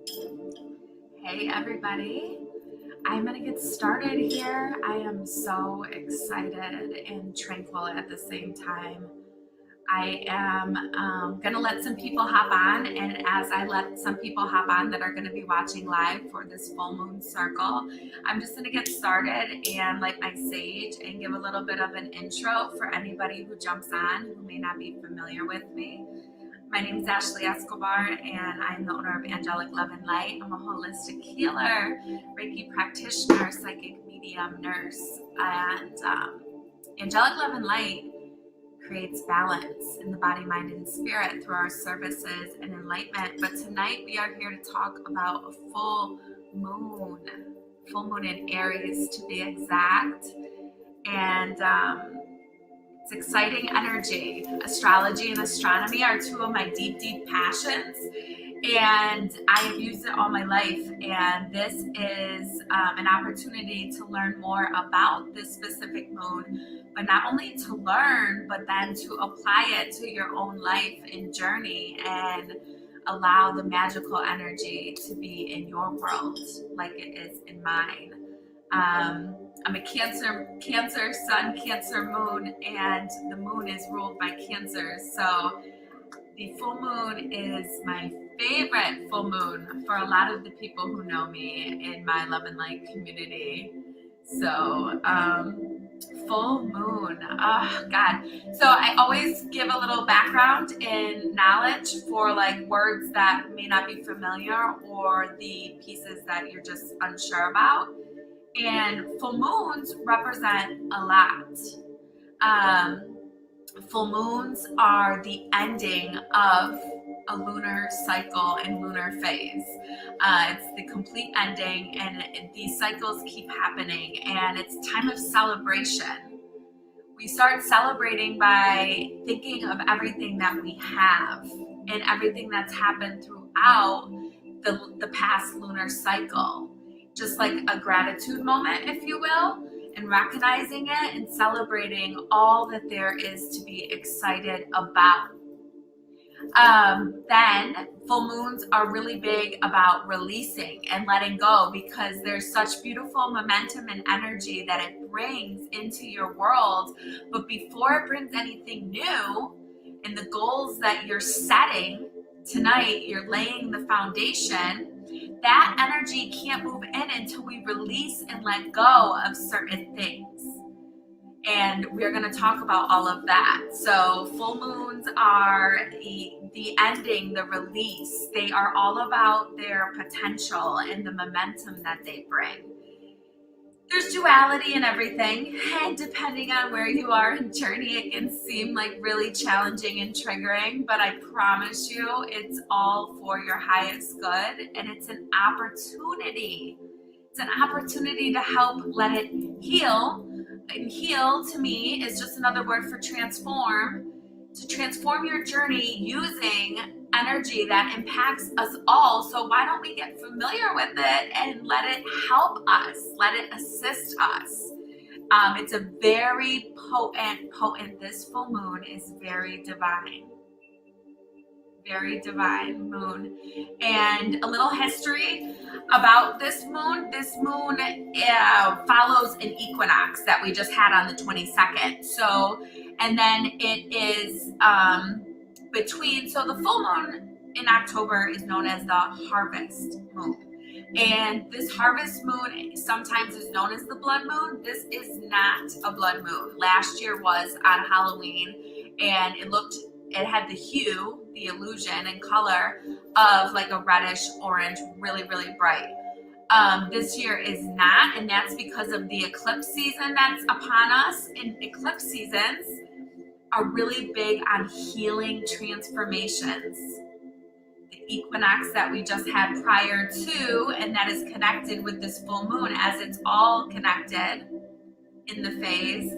Hey everybody, I'm gonna get started here. I am so excited and tranquil at the same time. I am gonna let some people hop on, and as I let some people hop on that are gonna be watching live for this full moon circle, I'm just gonna get started and light my sage and give a little bit of an intro for anybody who jumps on who may not be familiar with me. My name is Ashlee and I'm the owner of Angelic Love and Light. I'm a holistic healer, Reiki practitioner, psychic medium, nurse, and Angelic Love and Light creates balance in the body, mind, and spirit through our services and enlightenment. But tonight we are here to talk about a full moon in Aries to be exact. And it's exciting energy. Astrology and astronomy are two of my deep passions, and I have used it all my life. And this is an opportunity to learn more about this specific moon, but not only to learn, but then to apply it to your own life and journey and allow the magical energy to be in your world like it is in mine. I'm a Cancer sun, Cancer moon, and the moon is ruled by Cancer. So the full moon is my favorite full moon for a lot of the people who know me in my Love and Light community. So full moon, oh God. So I always give a little background and knowledge for like words that may not be familiar or the pieces that you're just unsure about. And full moons represent a lot. Full moons are the ending of a lunar cycle and lunar phase. It's the complete ending, and these cycles keep happening, and it's time of celebration. We start celebrating by thinking of everything that we have and everything that's happened throughout the past lunar cycle. Just like a gratitude moment, if you will, and recognizing it and celebrating all that there is to be excited about. Then full moons are really big about releasing and letting go, because there's such beautiful momentum and energy that it brings into your world. But before it brings anything new, and the goals that you're setting tonight, you're laying the foundation. That energy can't move in until we release and let go of certain things. And we're going to talk about all of that. So full moons are the ending, the release. They are all about their potential and the momentum that they bring. There's duality in everything, and depending on where you are in journey, it can seem like really challenging and triggering, but I promise you it's all for your highest good, and it's an opportunity. It's an opportunity to help let it heal. And heal to me is just another word for transform. To transform your journey using energy that impacts us all. So why don't we get familiar with it and let it help us, let it assist us. It's a very potent, this full moon is very divine moon. And a little history about this moon. This moon follows an equinox that we just had on the 22nd. So, and then it is between, so the full moon in October is known as the harvest moon. And this harvest moon sometimes is known as the blood moon. This is not a blood moon. Last year was on Halloween, and it had the hue, the illusion and color of like a reddish orange, really bright. This year is not, and that's because of the eclipse season that's upon us. And eclipse seasons are really big on healing transformations. The equinox that we just had prior to, and that is connected with this full moon, as it's all connected in the phase,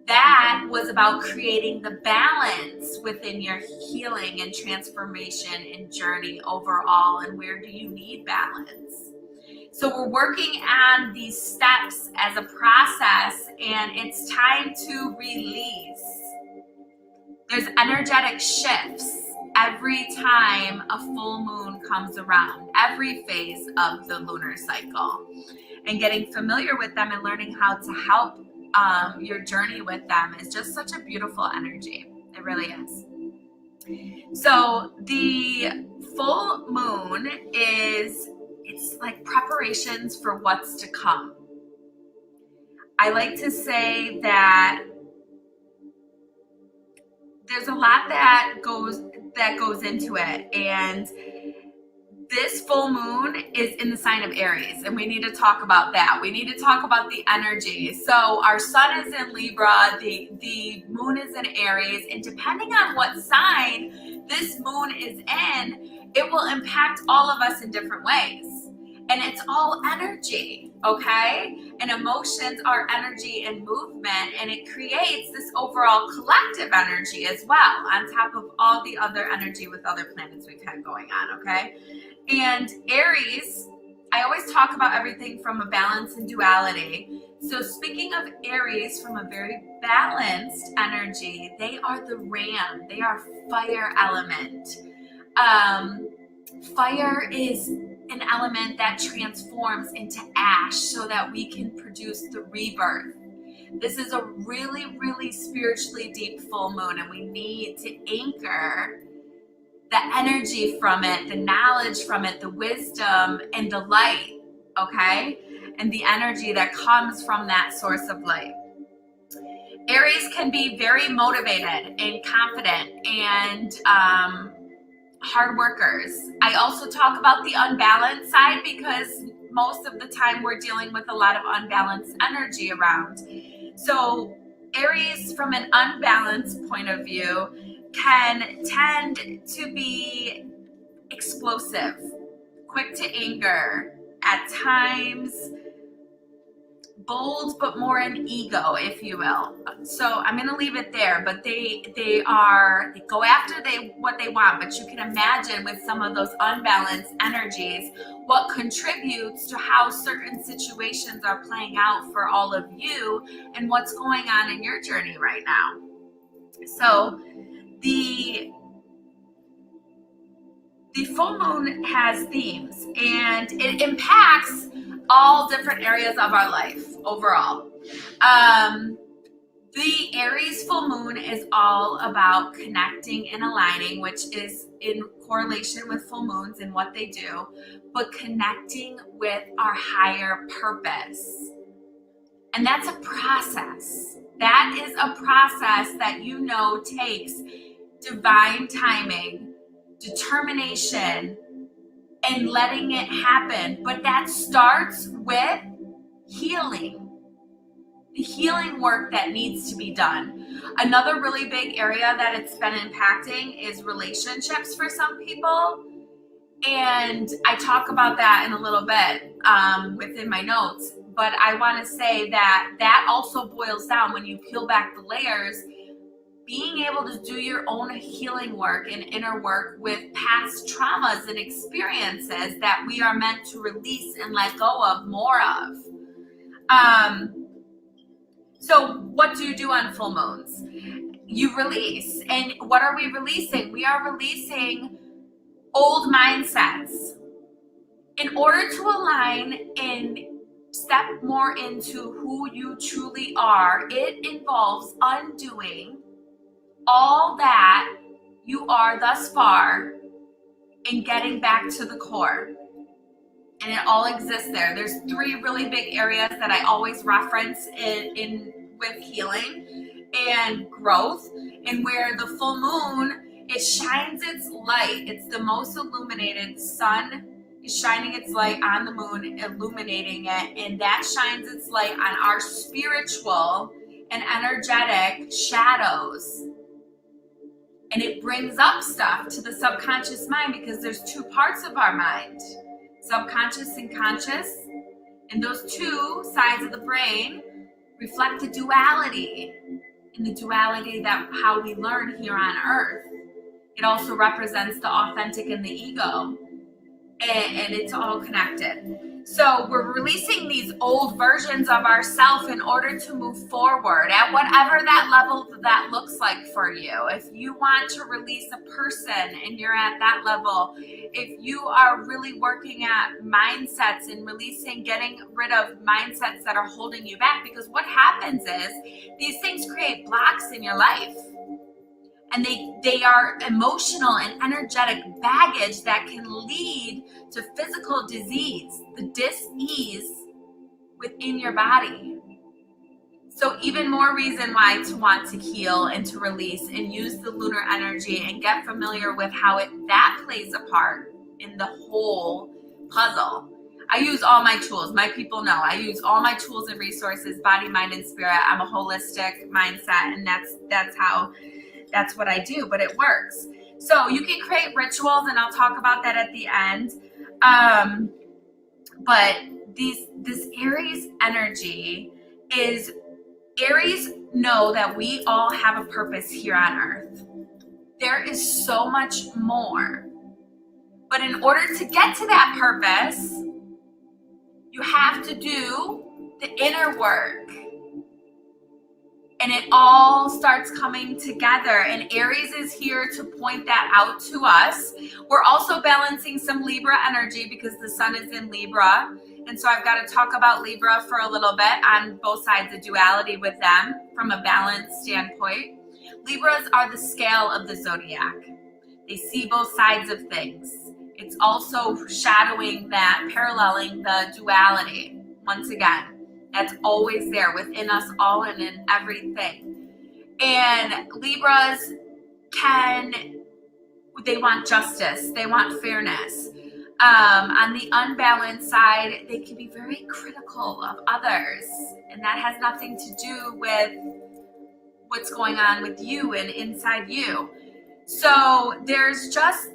that was about creating the balance within your healing and transformation and journey overall. And where do you need balance? So we're working on these steps as a process, and it's time to release. There's energetic shifts every time a full moon comes around, every phase of the lunar cycle, and getting familiar with them and learning how to help your journey with them is just such a beautiful energy. It really is. So the full moon it's like preparations for what's to come. I like to say that there's a lot that goes into it, and this full moon is in the sign of Aries, and we need to talk about that. We need to talk about the energy. So our sun is in Libra, the moon is in Aries, and depending on what sign this moon is in, it will impact all of us in different ways. And it's all energy, okay? And emotions are energy and movement, and it creates this overall collective energy as well, on top of all the other energy with other planets we've had going on, okay? And Aries, I always talk about everything from a balance and duality. So speaking of Aries from a very balanced energy, they are the ram. They are fire element. Fire is an element that transforms into ash so that we can produce the rebirth. This is a really, really spiritually deep full moon, and we need to anchor the energy from it, the knowledge from it, the wisdom and the light, okay? And the energy that comes from that source of light. Aries can be very motivated and confident and hard workers. I also talk about the unbalanced side because most of the time we're dealing with a lot of unbalanced energy around. So Aries, from an unbalanced point of view, can tend to be explosive, quick to anger, at times bold, but more an ego, if you will. So I'm going to leave it there, but they go after what they want, but you can imagine with some of those unbalanced energies what contributes to how certain situations are playing out for all of you and what's going on in your journey right now. So the full moon has themes, and it impacts all different areas of our life overall. The Aries full moon is all about connecting and aligning, which is in correlation with full moons and what they do, but connecting with our higher purpose. And that's a process. That is a process that takes divine timing, determination, and letting it happen. But that starts with healing, the healing work that needs to be done. Another really big area that it's been impacting is relationships for some people. And I talk about that in a little bit within my notes. But I want to say that also boils down, when you peel back the layers, being able to do your own healing work and inner work with past traumas and experiences that we are meant to release and let go of more of. So what do you do on full moons? You release. And what are we releasing? We are releasing old mindsets. In order to align and step more into who you truly are, it involves undoing all that you are thus far and getting back to the core. And it all exists there. There's 3 really big areas that I always reference in with healing and growth, and where the full moon, it shines its light. It's the most illuminated. Sun is shining its light on the moon, illuminating it, and that shines its light on our spiritual and energetic shadows. And it brings up stuff to the subconscious mind, because there's 2 parts of our mind, subconscious and conscious. And those 2 sides of the brain reflect the duality, and the duality that how we learn here on Earth. It also represents the authentic and the ego. and it's all connected. So we're releasing these old versions of ourselves in order to move forward at whatever that level that looks like for you. If you want to release a person and you're at that level, if you are really working at mindsets and releasing, getting rid of mindsets that are holding you back, because what happens is these things create blocks in your life. And they are emotional and energetic baggage that can lead to physical disease, the dis-ease within your body. So even more reason why to want to heal and to release and use the lunar energy and get familiar with how that plays a part in the whole puzzle. I use all my tools. My people know I use all my tools and resources, body, mind, and spirit. I'm a holistic mindset, and that's what I do, but it works. So you can create rituals, and I'll talk about that at the end. But this Aries energy is, Aries know that we all have a purpose here on Earth. There is so much more. But in order to get to that purpose, you have to do the inner work. And it all starts coming together. And Aries is here to point that out to us. We're also balancing some Libra energy because the sun is in Libra. And so I've got to talk about Libra for a little bit on both sides of duality with them from a balance standpoint. Libras are the scale of the zodiac. They see both sides of things. It's also shadowing that, paralleling the duality. Once again, that's always there within us all and in everything. And Libras they want justice. They want fairness. On the unbalanced side, they can be very critical of others. And that has nothing to do with what's going on with you and inside you. So there's just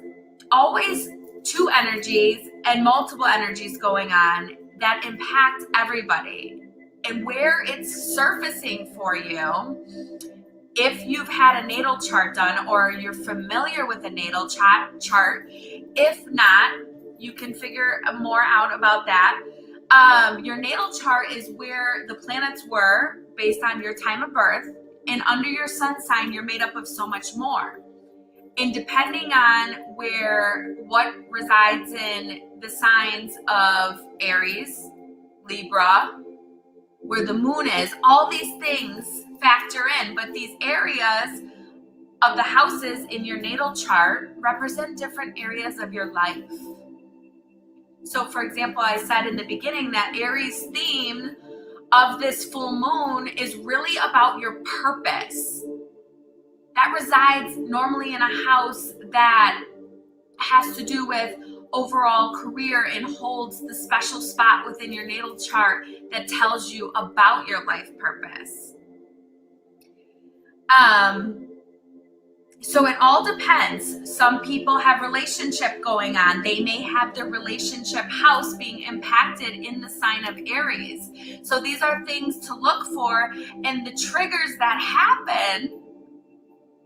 always two energies and multiple energies going on that impact everybody. And where it's surfacing for you, if you've had a natal chart done or you're familiar with a natal chart, if not, you can figure more out about that. Your natal chart is where the planets were based on your time of birth, and under your sun sign, you're made up of so much more. And depending on what resides in the signs of Aries, Libra, where the moon is, all these things factor in. But these areas of the houses in your natal chart represent different areas of your life. So for example, I said in the beginning that Aries theme of this full moon is really about your purpose. That resides normally in a house that has to do with overall career and holds the special spot within your natal chart that tells you about your life purpose. So it all depends. Some people have relationship going on. They may have their relationship house being impacted in the sign of Aries. So these are things to look for, and the triggers that happen,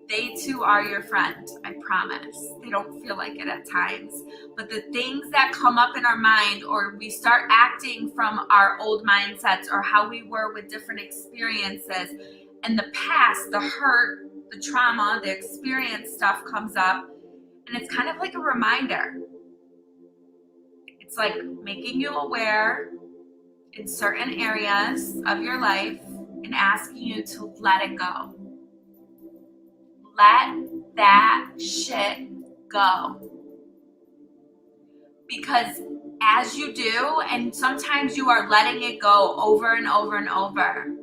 they too are your friend, I promise. They don't feel like it at times. But the things that come up in our mind, or we start acting from our old mindsets or how we were with different experiences, and the past, the hurt, the trauma, the experience stuff comes up, and it's kind of like a reminder. It's like making you aware in certain areas of your life and asking you to let it go. Let that shit go. Because as you do, and sometimes you are letting it go over and over and over,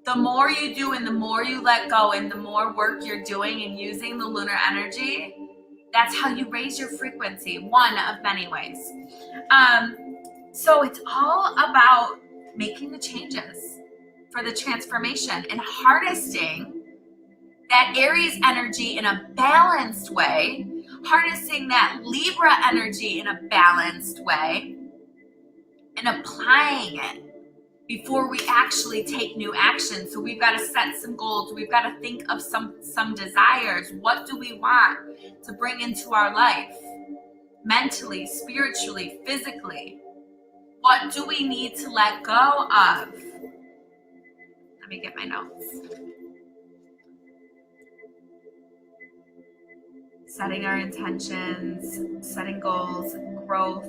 the more you do and the more you let go and the more work you're doing and using the lunar energy, that's how you raise your frequency, one of many ways. So it's all about making the changes for the transformation and harnessing that Aries energy in a balanced way, harnessing that Libra energy in a balanced way, and applying it before we actually take new action. So we've got to set some goals. We've got to think of some desires. What do we want to bring into our life? mentally, spiritually, physically. What do we need to let go of? Let me get my notes. Setting our intentions, setting goals, growth,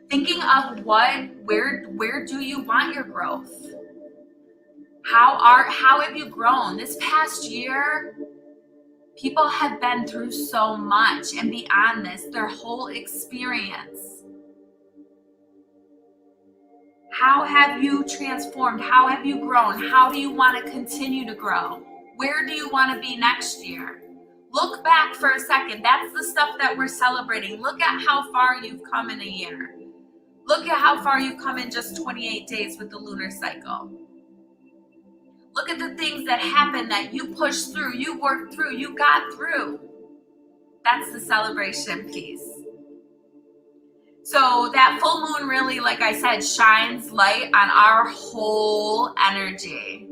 thinking of where do you want your growth? How have you grown? This past year, people have been through so much, and beyond this, their whole experience. How have you transformed? How have you grown? How do you want to continue to grow? Where do you want to be next year? Look back for a second. That's the stuff that we're celebrating. Look at how far you've come in a year. Look at how far you've come in just 28 days with the lunar cycle. Look at the things that happened that you pushed through, you worked through, you got through. That's the celebration piece. So that full moon really, like I said, shines light on our whole energy.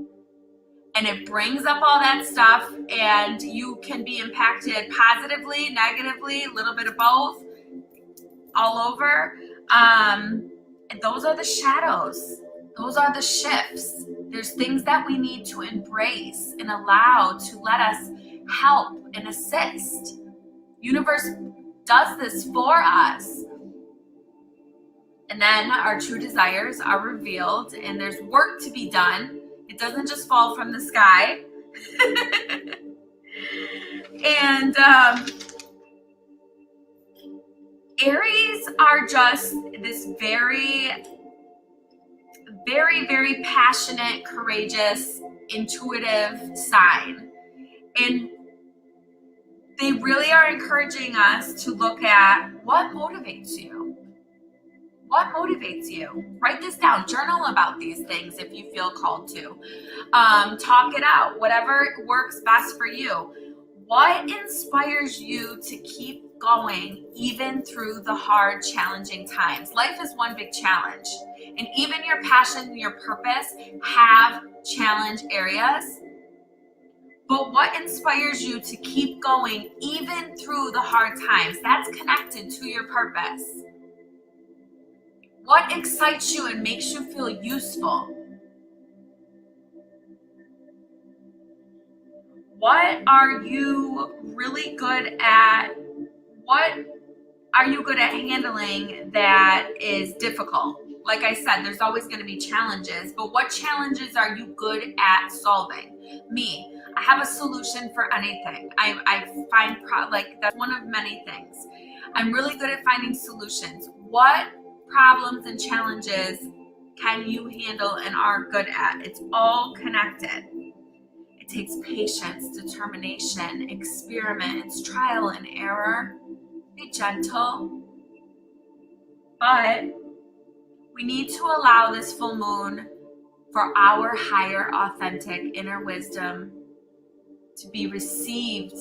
And it brings up all that stuff, and you can be impacted positively, negatively, a little bit of both, all over. And those are the shadows. Those are the shifts. There's things that we need to embrace and allow to let us help and assist. Universe does this for us. And then our true desires are revealed, and there's work to be done. It doesn't just fall from the sky. And Aries are just this very, very, very passionate, courageous, intuitive sign. And they really are encouraging us to look at what motivates you. What motivates you? Write this down. Journal about these things if you feel called to. Talk it out. Whatever works best for you. What inspires you to keep going even through the hard, challenging times? Life is one big challenge. And even your passion and your purpose have challenge areas. But what inspires you to keep going even through the hard times? That's connected to your purpose. What excites you and makes you feel useful? What are you really good at? What are you good at handling that is difficult? Like I said, there's always going to be challenges, but what challenges are you good at solving? Me, I have a solution for anything. I find that's one of many things. I'm really good at finding solutions. What problems and challenges can you handle and are good at? It's all connected. It takes patience, determination, experiment. It's trial and error. Be gentle. But we need to allow this full moon for our higher, authentic inner wisdom to be received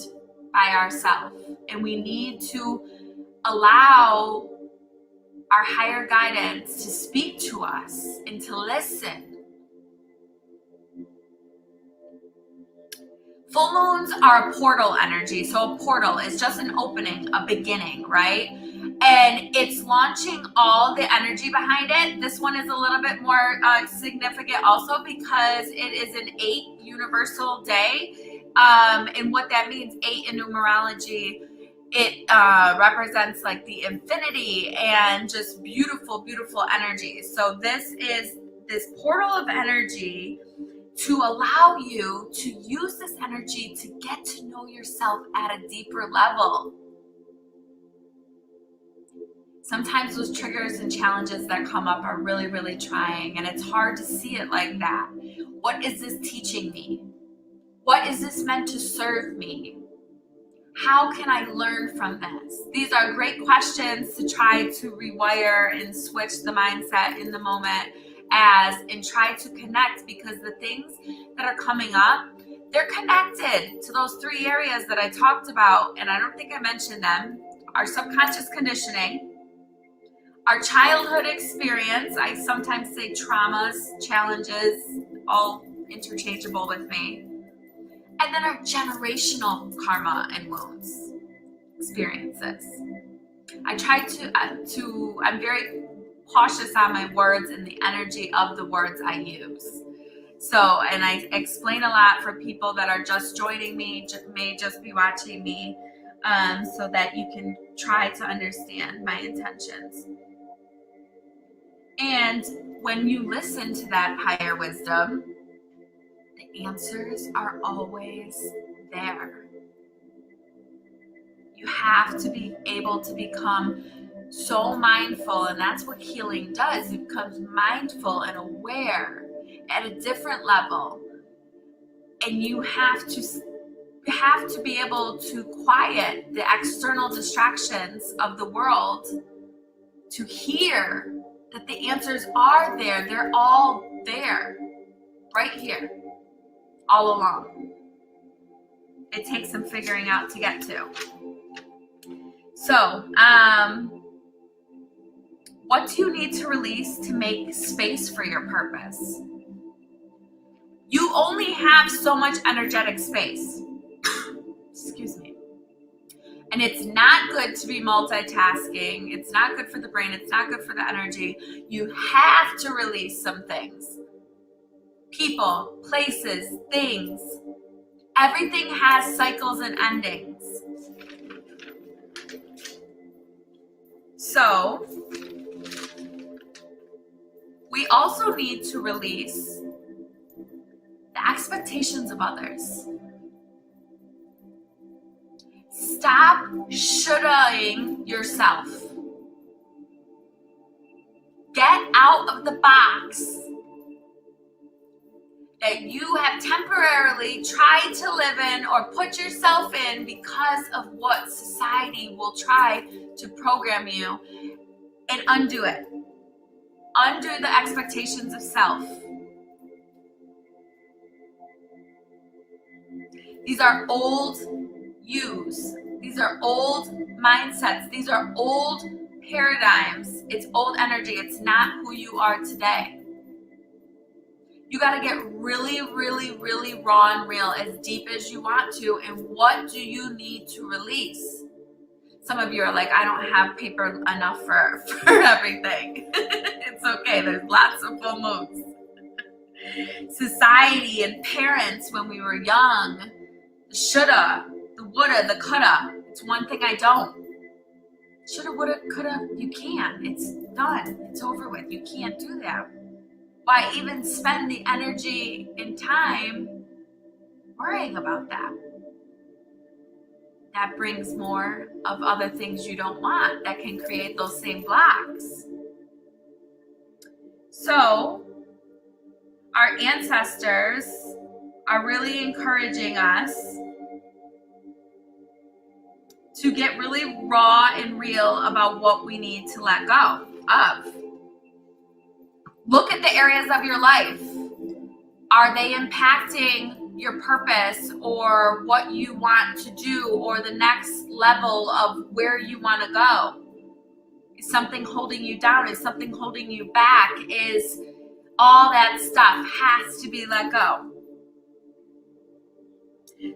by ourselves. And we need to allow our higher guidance to speak to us and to listen. Full moons are a portal energy. So a portal is just an opening, a beginning, right? And it's launching all the energy behind it. This one is a little bit more significant also because it is an 8 universal day. And what that means, 8 in numerology, it represents like the infinity and just beautiful, beautiful energy. So this is this portal of energy to allow you to use this energy to get to know yourself at a deeper level. Sometimes those triggers and challenges that come up are really, really trying, and it's hard to see it like that. What is this teaching me? What is this meant to serve me? How can I learn from this? These are great questions to try to rewire and switch the mindset in the moment and try to connect, because the things that are coming up, they're connected to those 3 areas that I talked about, and I don't think I mentioned them. Our subconscious conditioning, our childhood experience, I sometimes say traumas, challenges, all interchangeable with me. And then our generational karma and wounds. experiences. I try I'm very cautious on my words and the energy of the words I use. So, and I explain a lot for people that are just joining me, may just be watching me, so that you can try to understand my intentions. And when you listen to that higher wisdom, the answers are always there. You have to be able to become so mindful, and that's what healing does. It becomes mindful and aware at a different level. And you have to be able to quiet the external distractions of the world to hear that the answers are there. They're all there, right here, all along. It takes some figuring out to get to. So, what do you need to release to make space for your purpose? You only have so much energetic space. Excuse me. And it's not good to be multitasking. It's not good for the brain. It's not good for the energy. You have to release some things. People, places, things. Everything has cycles and endings. So, we also need to release the expectations of others. Stop shouldaing yourself. Get out of the box that you have temporarily tried to live in or put yourself in because of what society will try to program you, and undo it. Undo the expectations of self. These are old yous. These are old mindsets. These are old paradigms. It's old energy. It's not who you are today. You got to get really, really, really raw and real, as deep as you want to. And what do you need to release? Some of you are like, I don't have paper enough for everything. It's okay. There's lots of full moons. Society and parents when we were young, the shoulda, the woulda, the coulda. It's one thing I don't. Shoulda, woulda, coulda. You can't. It's done. It's over with. You can't do that. Why even spend the energy and time worrying about that? That brings more of other things you don't want that can create those same blocks. So, our ancestors are really encouraging us to get really raw and real about what we need to let go of. Look at the areas of your life. Are they impacting your purpose or what you want to do or the next level of where you want to go? Is something holding you down? Is something holding you back? Is all that stuff has to be let go.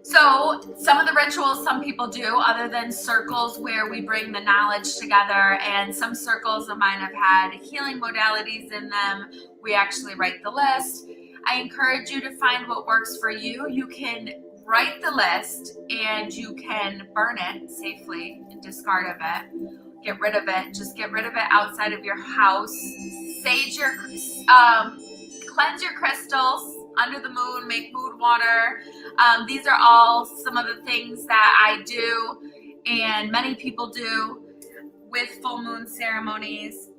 So some of the rituals some people do, other than circles where we bring the knowledge together, and some circles of mine have had healing modalities in them. We actually write the list. I encourage you to find what works for you. You can write the list and you can burn it safely and discard of it. Get rid of it. Just get rid of it outside of your house. Sage your, cleanse your crystals under the moon, make mood water. These are all some of the things that I do and many people do with full moon ceremonies.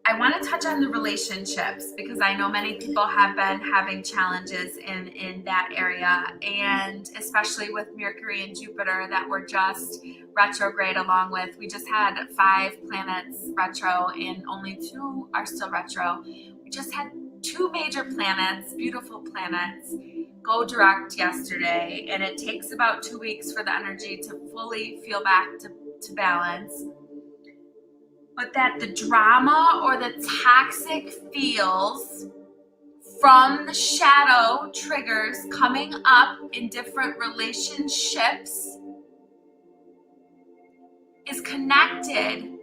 I want to touch on the relationships because I know many people have been having challenges in that area, and especially with Mercury and Jupiter that were just retrograde along with. We just had 5 planets retro and only 2 are still retro. We just had 2 major planets, beautiful planets, go direct yesterday, and it takes about 2 weeks for the energy to fully feel back to balance. But that the drama or the toxic feels from the shadow triggers coming up in different relationships is connected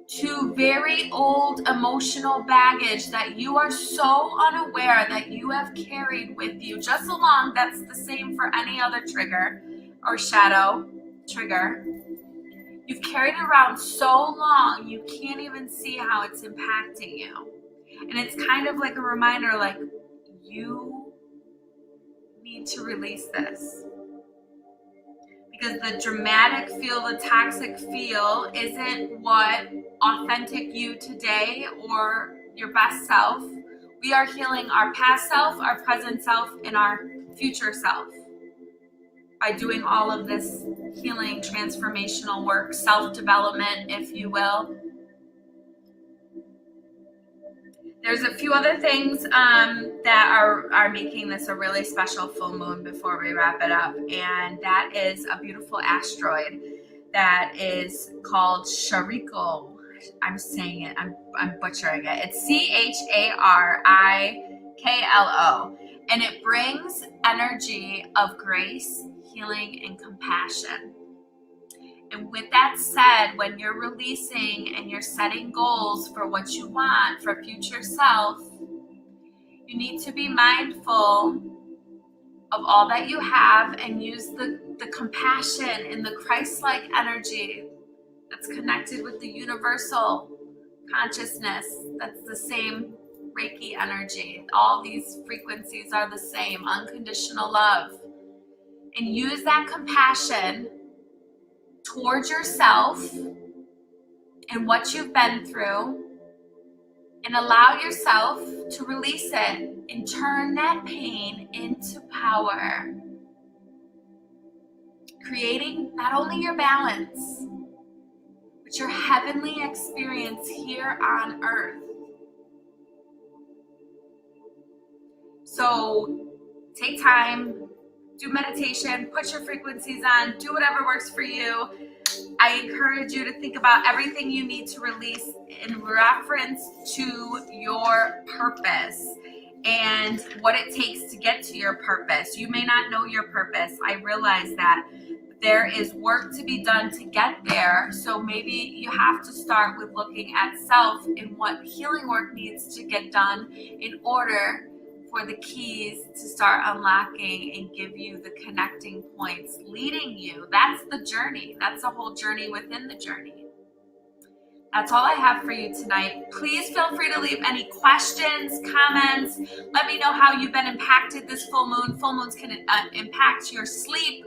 to very old emotional baggage that you are so unaware that you have carried with you just along. That's the same for any other trigger or shadow trigger. You've carried it around so long, you can't even see how it's impacting you. And it's kind of like a reminder, like, you need to release this. Because the dramatic feel, the toxic feel isn't what authentic you today or your best self. We are healing our past self, our present self, and our future self by doing all of this healing, transformational work, self-development, if you will. There's a few other things that are making this a really special full moon before we wrap it up, and that is a beautiful asteroid that is called Chariklo. I'm saying it, I'm butchering it. It's Chariklo, and it brings energy of grace, healing, and compassion. And with that said, when you're releasing and you're setting goals for what you want for future self, you need to be mindful of all that you have and use the compassion and the Christ-like energy that's connected with the universal consciousness. That's the same Reiki energy. All these frequencies are the same, unconditional love. And use that compassion towards yourself and what you've been through, and allow yourself to release it and turn that pain into power, creating not only your balance, but your heavenly experience here on earth. So take time, do meditation, put your frequencies on, do whatever works for you. I encourage you to think about everything you need to release in reference to your purpose and what it takes to get to your purpose. You may not know your purpose. I realize that. There is work to be done to get there. So maybe you have to start with looking at self and what healing work needs to get done in order for the keys to start unlocking and give you the connecting points leading you. That's the journey. That's a whole journey within the journey. That's all I have for you tonight. Please feel free to leave any questions, comments. Let me know how you've been impacted this full moon. Full moons can impact your sleep.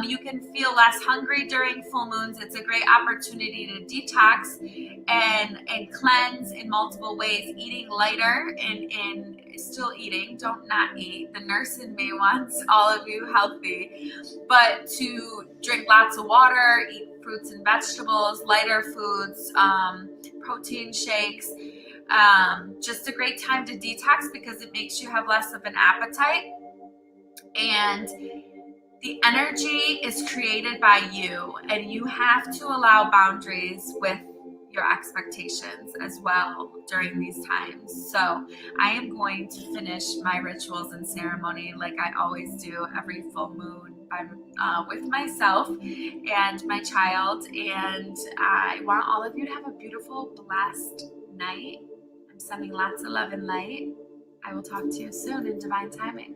You can feel less hungry during full moons. It's a great opportunity to detox and cleanse in multiple ways. Eating lighter and still eating. Don't not eat. The nurse in me wants all of you healthy. But to drink lots of water, eat fruits and vegetables, lighter foods, protein shakes. Just a great time to detox because it makes you have less of an appetite. And the energy is created by you, and you have to allow boundaries with your expectations as well during these times. So I am going to finish my rituals and ceremony like I always do every full moon. I'm with myself and my child, and I want all of you to have a beautiful, blessed night. I'm sending lots of love and light. I will talk to you soon in divine timing.